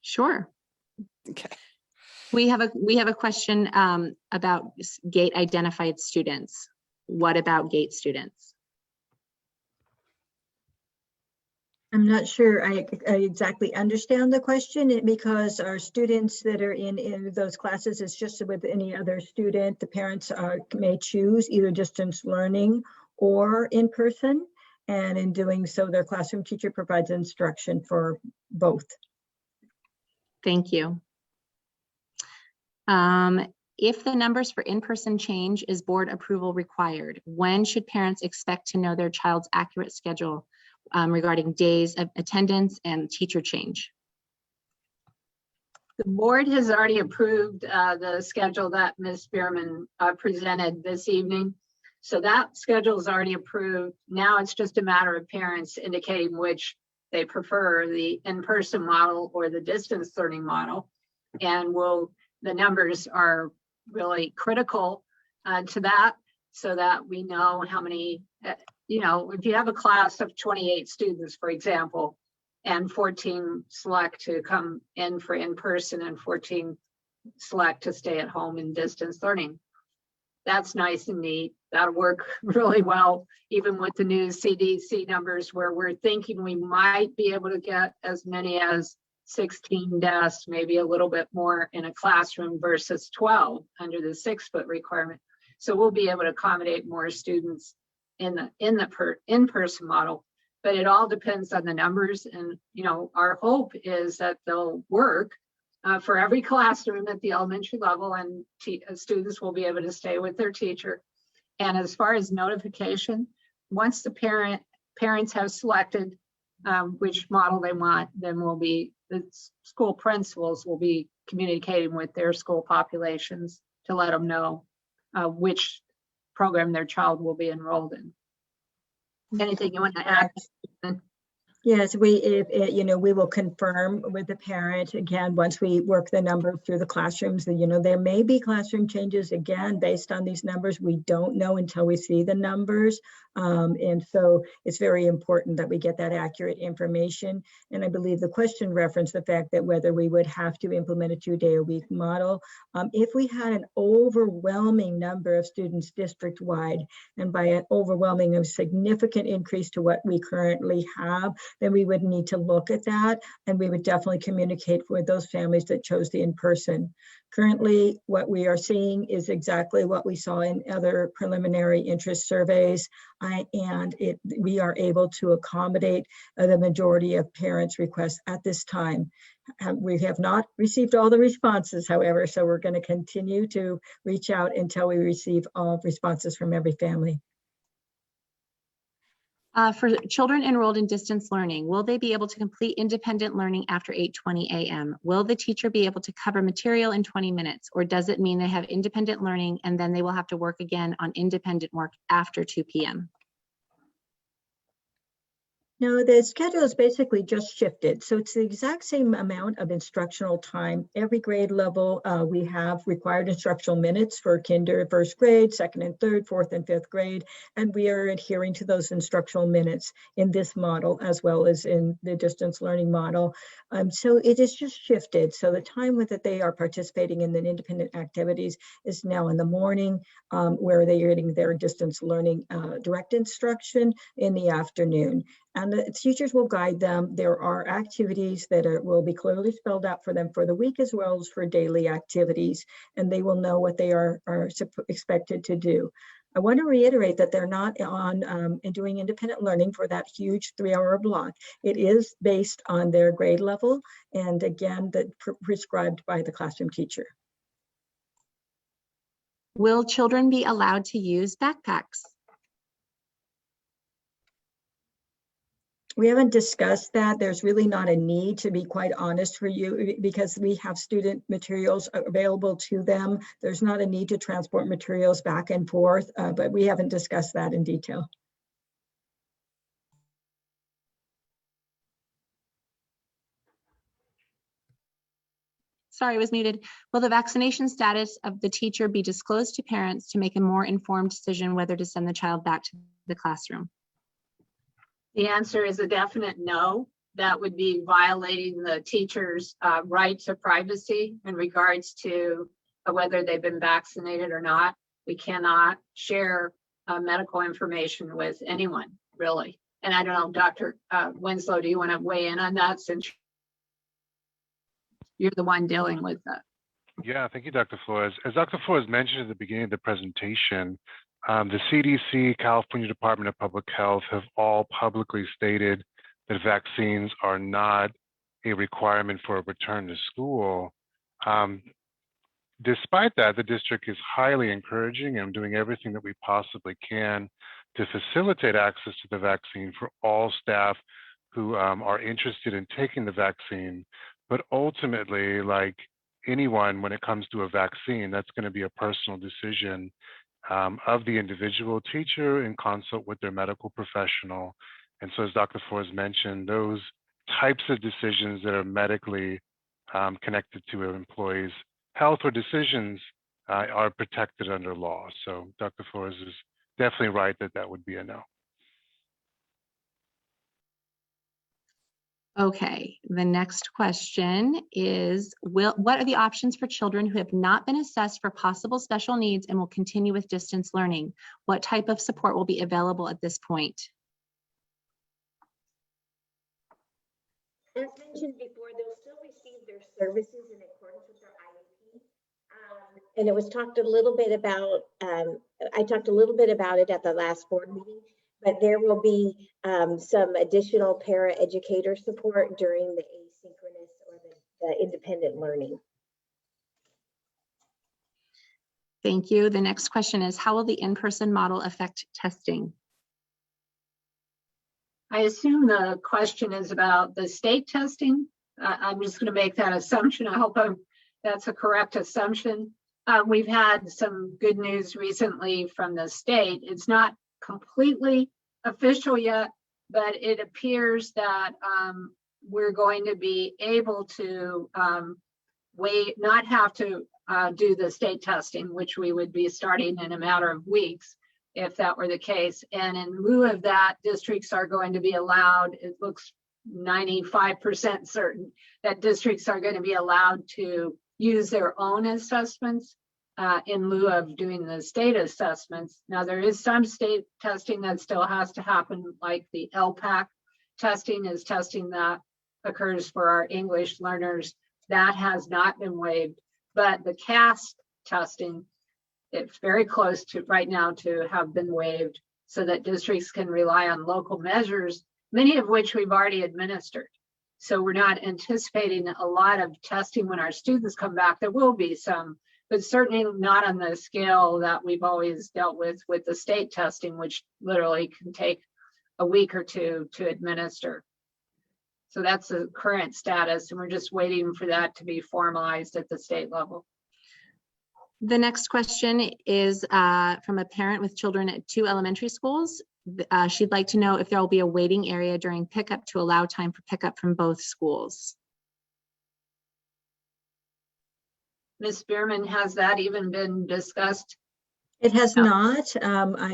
Sure. Okay. We have a question about gate identified students. What about gate students? I'm not sure I exactly understand the question because our students that are in those classes is just with any other student. The parents may choose either distance learning or in person. And in doing so, their classroom teacher provides instruction for both. Thank you. If the numbers for in-person change, is board approval required? When should parents expect to know their child's accurate schedule regarding days of attendance and teacher change? The board has already approved the schedule that Ms. Bierman presented this evening. So that schedule is already approved. Now it's just a matter of parents indicating which they prefer, the in-person model or the distance learning model. And the numbers are really critical to that, so that we know how many, if you have a class of 28 students, for example, and 14 select to come in for in-person and 14 select to stay at home in distance learning. That's nice and neat. That'll work really well, even with the new CDC numbers, where we're thinking we might be able to get as many as 16 desks, maybe a little bit more in a classroom versus 12 under the 6-foot requirement. So we'll be able to accommodate more students in the in-person model, but it all depends on the numbers. And our hope is that they'll work. for every classroom at the elementary level, and students will be able to stay with their teacher. And as far as notification, once the parents have selected which model they want, then the school principals will be communicating with their school populations to let them know which program their child will be enrolled in. Anything you want to add? Yes, we will confirm with the parent again once we work the numbers through the classrooms. That there may be classroom changes again based on these numbers. We don't know until we see the numbers, and so it's very important that we get that accurate information. And I believe the question referenced the fact that whether we would have to implement a 2-day-a-week model if we had an overwhelming number of students district-wide, and by an overwhelming, a significant increase to what we currently have, then we would need to look at that, and we would definitely communicate with those families that chose the in-person. Currently, what we are seeing is exactly what we saw in other preliminary interest surveys, and we are able to accommodate the majority of parents' requests at this time. We have not received all the responses, however, so we're going to continue to reach out until we receive all responses from every family. For children enrolled in distance learning, will they be able to complete independent learning after 8:20 a.m.? Will the teacher be able to cover material in 20 minutes? Or does it mean they have independent learning and then they will have to work again on independent work after 2 p.m.? No, the schedule is basically just shifted. So it's the exact same amount of instructional time. Every grade level, we have required instructional minutes for kinder, first grade, second and third, fourth and fifth grade. And we are adhering to those instructional minutes in this model as well as in the distance learning model. So it is just shifted. So the time that they are participating in the independent activities is now in the morning, where they are getting their distance learning direct instruction in the afternoon. And the teachers will guide them. There are activities that will be clearly spelled out for them for the week as well as for daily activities, and they will know what they are expected to do. I want to reiterate that they're not on doing independent learning for that huge 3-hour block. It is based on their grade level, and again, prescribed by the classroom teacher. Will children be allowed to use backpacks? We haven't discussed that. There's really not a need, to be quite honest for you, because we have student materials available to them. There's not a need to transport materials back and forth, but we haven't discussed that in detail. Sorry, I was muted. Will the vaccination status of the teacher be disclosed to parents to make a more informed decision whether to send the child back to the classroom? The answer is a definite no. That would be violating the teacher's right to privacy in regards to whether they've been vaccinated or not. We cannot share medical information with anyone, really. And I don't know, Dr. Winslow, do you want to weigh in on that since you're the one dealing with that? Yeah, thank you, Dr. Flores. As Dr. Flores mentioned at the beginning of the presentation, the CDC, California Department of Public Health have all publicly stated that vaccines are not a requirement for a return to school. Despite that, the district is highly encouraging and doing everything that we possibly can to facilitate access to the vaccine for all staff who are interested in taking the vaccine. But ultimately, like anyone, when it comes to a vaccine, that's going to be a personal decision of the individual teacher in consult with their medical professional. And so as Dr. Flores mentioned, those types of decisions that are medically connected to an employee's health or decisions are protected under law. So Dr. Flores is definitely right that that would be a no. Okay, the next question is, what are the options for children who have not been assessed for possible special needs and will continue with distance learning? What type of support will be available at this point? As mentioned before, they'll still receive their services in accordance with their IEP. And it was talked a little bit about, I talked a little bit about it at the last board meeting, but there will be some additional para-educator support during the asynchronous or independent learning. Thank you. The next question is, how will the in-person model affect testing? I assume the question is about the state testing. I'm just going to make that assumption. I hope that's a correct assumption. We've had some good news recently from the state. It's not completely official yet, but it appears that we're going to be able to not have to do the state testing, which we would be starting in a matter of weeks if that were the case. And in lieu of that, districts are going to be allowed, it looks 95% certain that districts are going to be allowed to use their own assessments in lieu of doing the state assessments. Now, there is some state testing that still has to happen, like the Lpac testing is testing that occurs for our English learners. That has not been waived, but the CAS testing, it's very close to right now to have been waived so that districts can rely on local measures, many of which we've already administered. So we're not anticipating a lot of testing when our students come back. There will be some, but certainly not on the scale that we've always dealt with the state testing, which literally can take a week or two to administer. So that's the current status, and we're just waiting for that to be formalized at the state level. The next question is from a parent with children at 2 elementary schools. She'd like to know if there will be a waiting area during pickup to allow time for pickup from both schools. Ms. Bierman, has that even been discussed? It has not.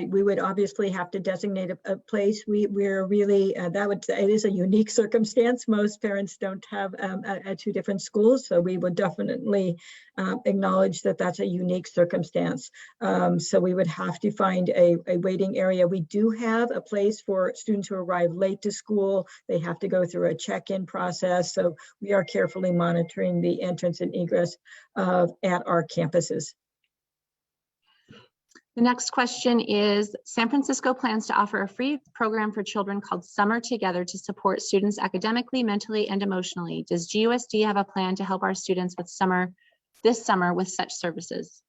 We would obviously have to designate a place. We're really, it is a unique circumstance. Most parents don't have 2 different schools, so we would definitely acknowledge that that's a unique circumstance. So we would have to find a waiting area. We do have a place for students who arrive late to school. They have to go through a check-in process. So we are carefully monitoring the entrance and egress at our campuses. The next question is, San Francisco plans to offer a free program for children called Summer Together to support students academically, mentally, and emotionally. Does GUSD have a plan to help our students with this summer with such services?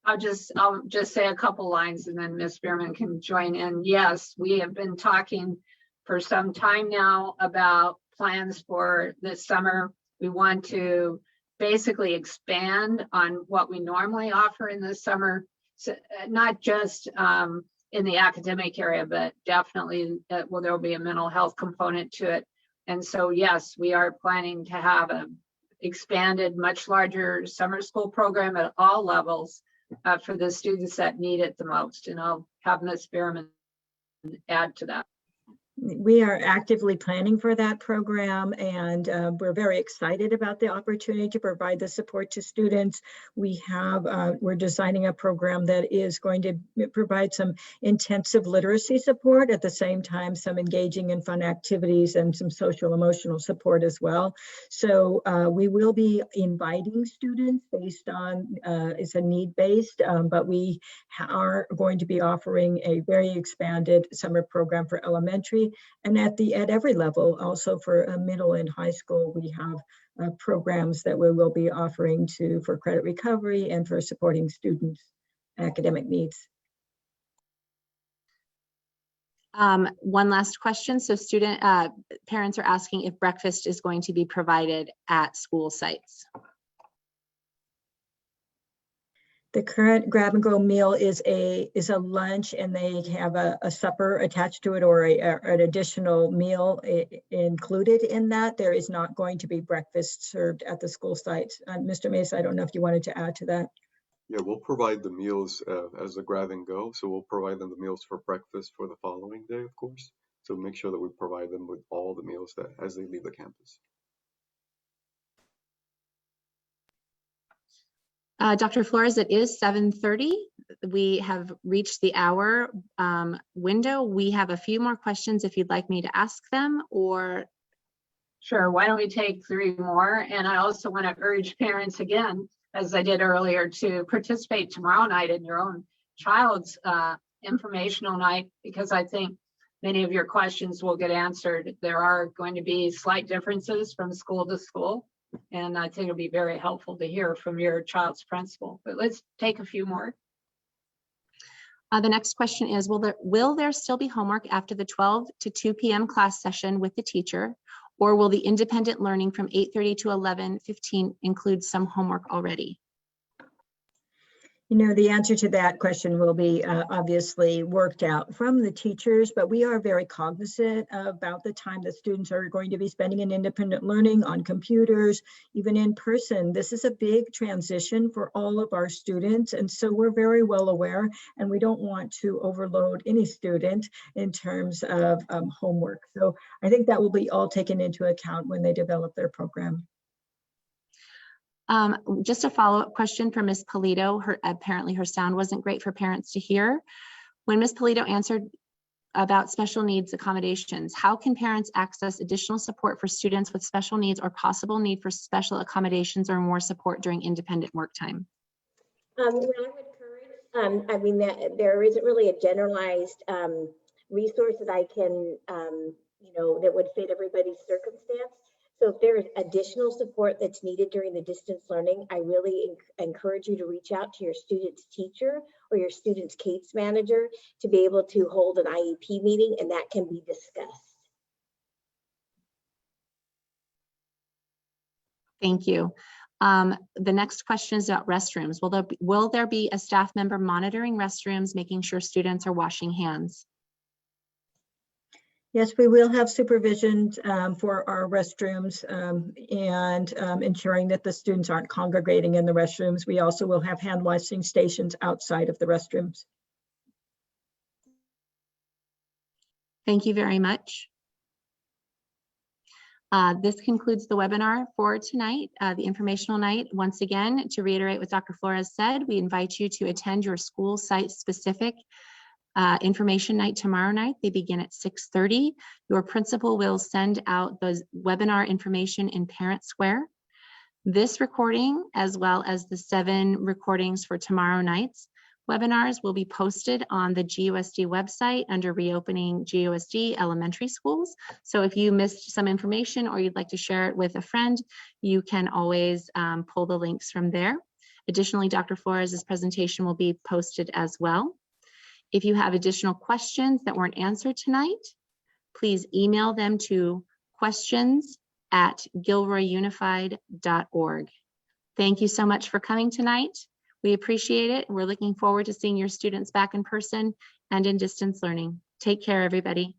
I'll just say a couple lines and then Ms. Bierman can join in. Yes, we have been talking for some time now about plans for this summer. We want to basically expand on what we normally offer in the summer. So, not just in the academic area, but definitely there will be a mental health component to it. And so, yes, we are planning to have an expanded, much larger summer school program at all levels for the students that need it the most. And I'll have Ms. Bierman add to that. We are actively planning for that program, and we're very excited about the opportunity to provide the support to students. We're designing a program that is going to provide some intensive literacy support, at the same time some engaging and fun activities and some social emotional support as well. So we will be inviting students based on, it's a need-based, but we are going to be offering a very expanded summer program for elementary. And at every level, also for middle and high school, we have programs that we will be offering for credit recovery and for supporting students' academic needs. One last question. So parents are asking if breakfast is going to be provided at school sites. The current grab and go meal is a lunch, and they have a supper attached to it, or an additional meal included in that. There is not going to be breakfast served at the school sites. Mr. Mesa, I don't know if you wanted to add to that. Yeah, we'll provide the meals as a grab and go. So we'll provide them the meals for breakfast for the following day, of course. So make sure that we provide them with all the meals as they leave the campus. Dr. Flores, it is 7:30. We have reached the hour window. We have a few more questions if you'd like me to ask them, or. Sure, why don't we take 3 more? And I also want to urge parents again, as I did earlier, to participate tomorrow night in your own child's informational night, because I think many of your questions will get answered. There are going to be slight differences from school to school, And I think it'll be very helpful to hear from your child's principal. But let's take a few more. The next question is, will there still be homework after the 12 to 2 p.m. class session with the teacher? Or will the independent learning from 8:30 to 11:15 include some homework already? You know, the answer to that question will be obviously worked out from the teachers, but we are very cognizant about the time that students are going to be spending in independent learning on computers, even in person. This is a big transition for all of our students, and so we're very well aware, and we don't want to overload any student in terms of homework. So I think that will be all taken into account when they develop their program. Just a follow-up question for Ms. Polito. Apparently her sound wasn't great for parents to hear. When Ms. Polito answered about special needs accommodations, how can parents access additional support for students with special needs or possible need for special accommodations or more support during independent work time? Well, I would encourage, I mean, there isn't really a generalized resource that I can, you know, that would fit everybody's circumstance. So if there is additional support that's needed during the distance learning, I really encourage you to reach out to your student's teacher or your student's case manager to be able to hold an IEP meeting, and that can be discussed. Thank you. The next question is about restrooms. Will there be a staff member monitoring restrooms, making sure students are washing hands? Yes, we will have supervision for our restrooms and ensuring that the students aren't congregating in the restrooms. We also will have hand washing stations outside of the restrooms. Thank you very much. This concludes the webinar for tonight, the informational night. Once again, to reiterate what Dr. Flores said, we invite you to attend your school site specific information night tomorrow night. They begin at 6:30. Your principal will send out those webinar information in Parent Square. This recording, as well as the 7 recordings for tomorrow night's webinars, will be posted on the GUSD website under Reopening GUSD Elementary Schools. So if you missed some information or you'd like to share it with a friend, you can always pull the links from there. Additionally, Dr. Flores' presentation will be posted as well. If you have additional questions that weren't answered tonight, please email them to questions@gilroyunified.org. Thank you so much for coming tonight. We appreciate it. We're looking forward to seeing your students back in person and in distance learning. Take care, everybody.